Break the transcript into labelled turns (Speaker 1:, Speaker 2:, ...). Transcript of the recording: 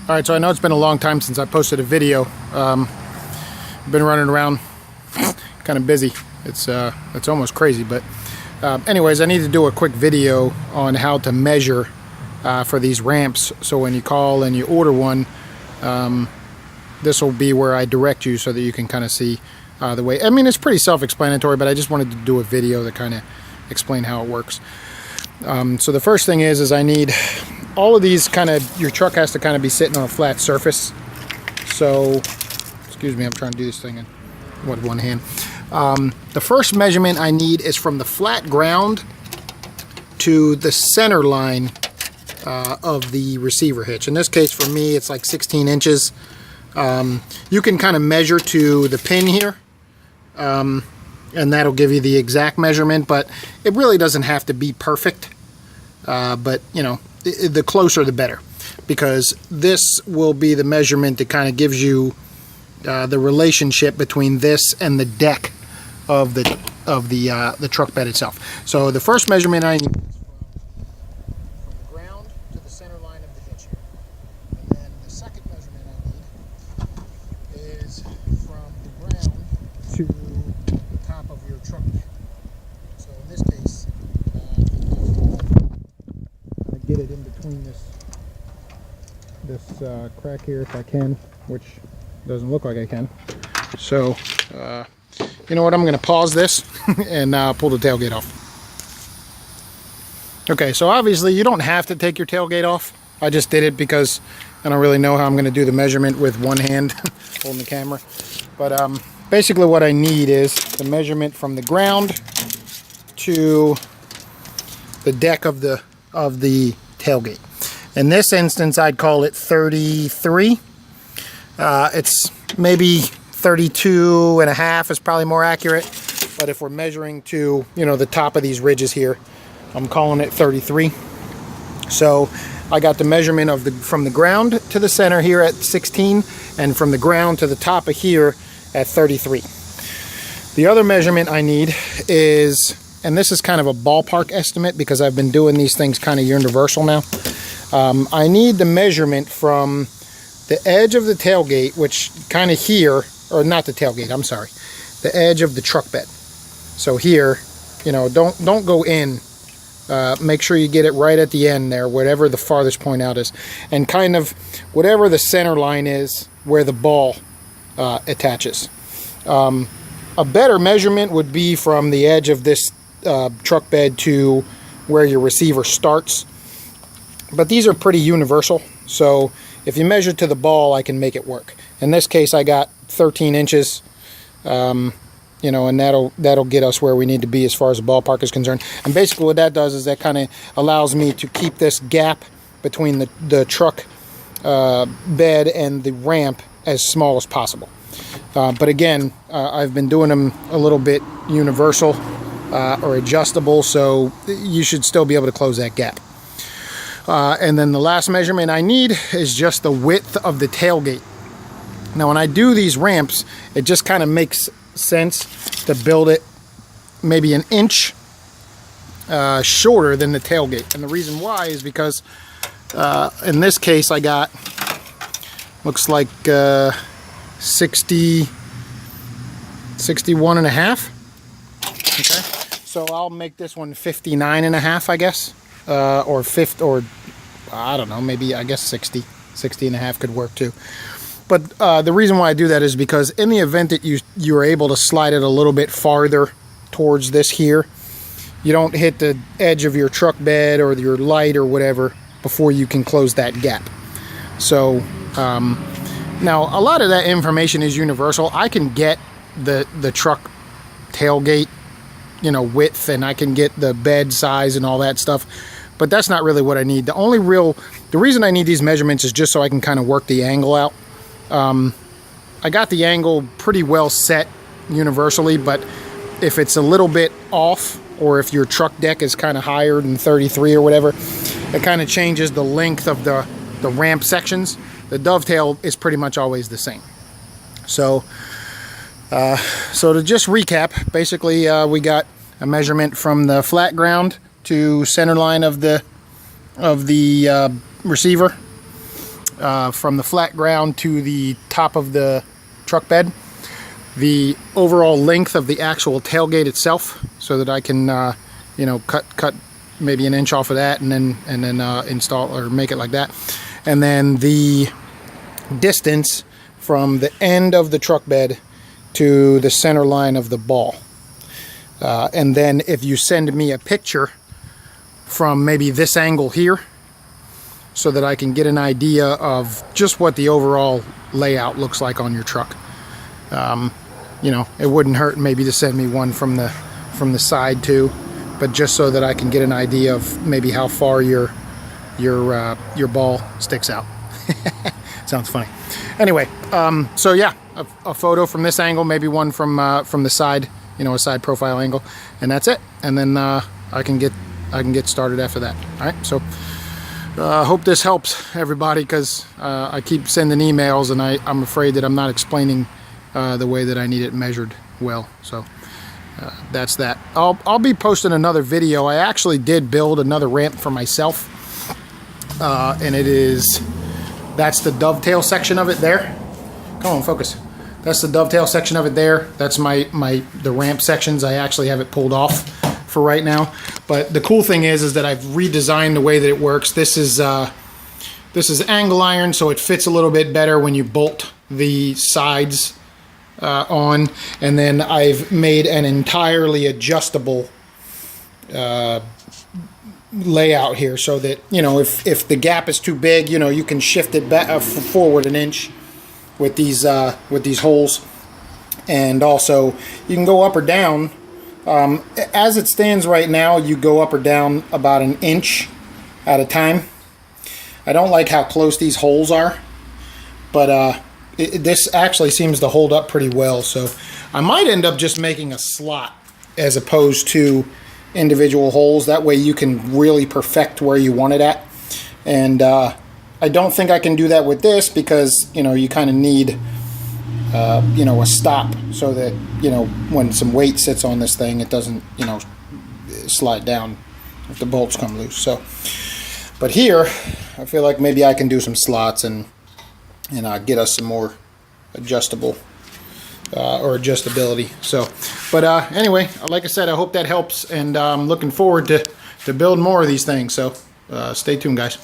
Speaker 1: Alright, so I know it's been a long time since I posted a video. I've been running around kind of busy. It's almost crazy, but anyways, I need to do a quick video on how to measure for these ramps. So when you call and you order one, this will be where I direct you so that you can kind of see the way. I mean, it's pretty self-explanatory, but I just wanted to do a video that kind of explain how it works. So the first thing is I need all of these your truck has to kind of be sitting on a flat surface. So, excuse me, I'm trying to do this thing with one hand. The first measurement I need is from the flat ground to the center line of the receiver hitch. In this case, for me, it's like 16 inches. You can kind of measure to the pin here, and that'll give you the exact measurement, but it really doesn't have to be perfect. But, you know, the closer the better, because this will be the measurement that kind of gives you the relationship between this and the deck of the truck bed itself. So the first measurement I need is from the ground to the center line of the hitch here. And then the second measurement I need is from the ground to the top of your truck bed. So in this case, I get it in between this crack here if I can, which doesn't look like I can. So you know what, I'm going to pause this and pull the tailgate off. Okay, so obviously you don't have to take your tailgate off. I just did it because I don't really know how I'm going to do the measurement with one hand holding the camera. But basically what I need is the measurement from the ground to the deck of the tailgate. In this instance, I'd call it 33. It's maybe 32 and a half is probably more accurate, but if we're measuring to, you know, the top of these ridges here, I'm calling it 33. So I got the measurement of from the ground to the center here at 16, and from the ground to the top of here at 33. The other measurement I need is, and this is kind of a ballpark estimate because I've been doing these things kind of universal now. I need the measurement from the edge of the tailgate, which kind of here, or not the tailgate, I'm sorry, the edge of the truck bed. So here, you know, don't go in. Make sure you get it right at the end there, whatever the farthest point out is, and kind of whatever the center line is where the ball attaches. A better measurement would be from the edge of this truck bed to where your receiver starts. But these are pretty universal, so if you measure to the ball, I can make it work. In this case, I got 13 inches, you know, and that'll get us where we need to be as far as the ballpark is concerned. And basically what that does is that kind of allows me to keep this gap between the truck bed and the ramp as small as possible. But again, I've been doing them a little bit universal or adjustable, so you should still be able to close that gap. And then the last measurement I need is just the width of the tailgate. Now when I do these ramps, it just kind of makes sense to build it maybe an inch shorter than the tailgate. And the reason why is because in this case I got, looks like 61 and a half. Okay, so I'll make this one 59 and a half, I guess. Or I don't know, maybe I guess 60 and a half could work too. But the reason why I do that is because in the event that you're able to slide it a little bit farther towards this here, you don't hit the edge of your truck bed or your light or whatever before you can close that gap. So now a lot of that information is universal. I can get the truck tailgate, you know, width, and I can get the bed size and all that stuff, but that's not really what I need. The reason I need these measurements is just so I can kind of work the angle out. I got the angle pretty well set universally, but if it's a little bit off, or if your truck deck is kind of higher than 33 or whatever, it kind of changes the length of the ramp sections. The dovetail is pretty much always the same. So to just recap, basically we got a measurement from the flat ground to center line of the receiver. from the flat ground to the top of the truck bed, the overall length of the actual tailgate itself, so that I can you know, cut maybe an inch off of that and then install or make it like that, and then the distance from the end of the truck bed to the center line of the ball. And then if you send me a picture from maybe this angle here, so that I can get an idea of just what the overall layout looks like on your truck. You know, it wouldn't hurt maybe to send me one from the side too, but just so that I can get an idea of maybe how far your ball sticks out. Sounds funny. Anyway, so yeah, a photo from this angle, maybe one from the side, you know, a side profile angle, and that's it. And then I can get started after that. All right, so hope this helps everybody, because I keep sending emails and I'm afraid that I'm not explaining the way that I need it measured well. So that's that. I'll be posting another video. I actually did build another ramp for myself, and that's the dovetail section of it there. Come on, focus. That's the dovetail section of it there. That's the ramp sections. I actually have it pulled off for right now. But the cool thing is that I've redesigned the way that it works. This is angle iron, so it fits a little bit better when you bolt the sides on. And then I've made an entirely adjustable layout here, so that, you know, if the gap is too big, you know, you can shift it back forward an inch with these holes, and also you can go up or down. As it stands right now, you go up or down about an inch at a time. I don't like how close these holes are, but this actually seems to hold up pretty well. So I might end up just making a slot as opposed to individual holes. That way you can really perfect where you want it at. And I don't think I can do that with this, because, you know, you kind of need you know, a stop, so that, you know, when some weight sits on this thing, it doesn't, you know, slide down if the bolts come loose. So, but here I feel like maybe I can do some slots and get us some more adjustable or adjustability. So, but anyway, like I said, I hope that helps, and I'm looking forward to build more of these things. So stay tuned, guys.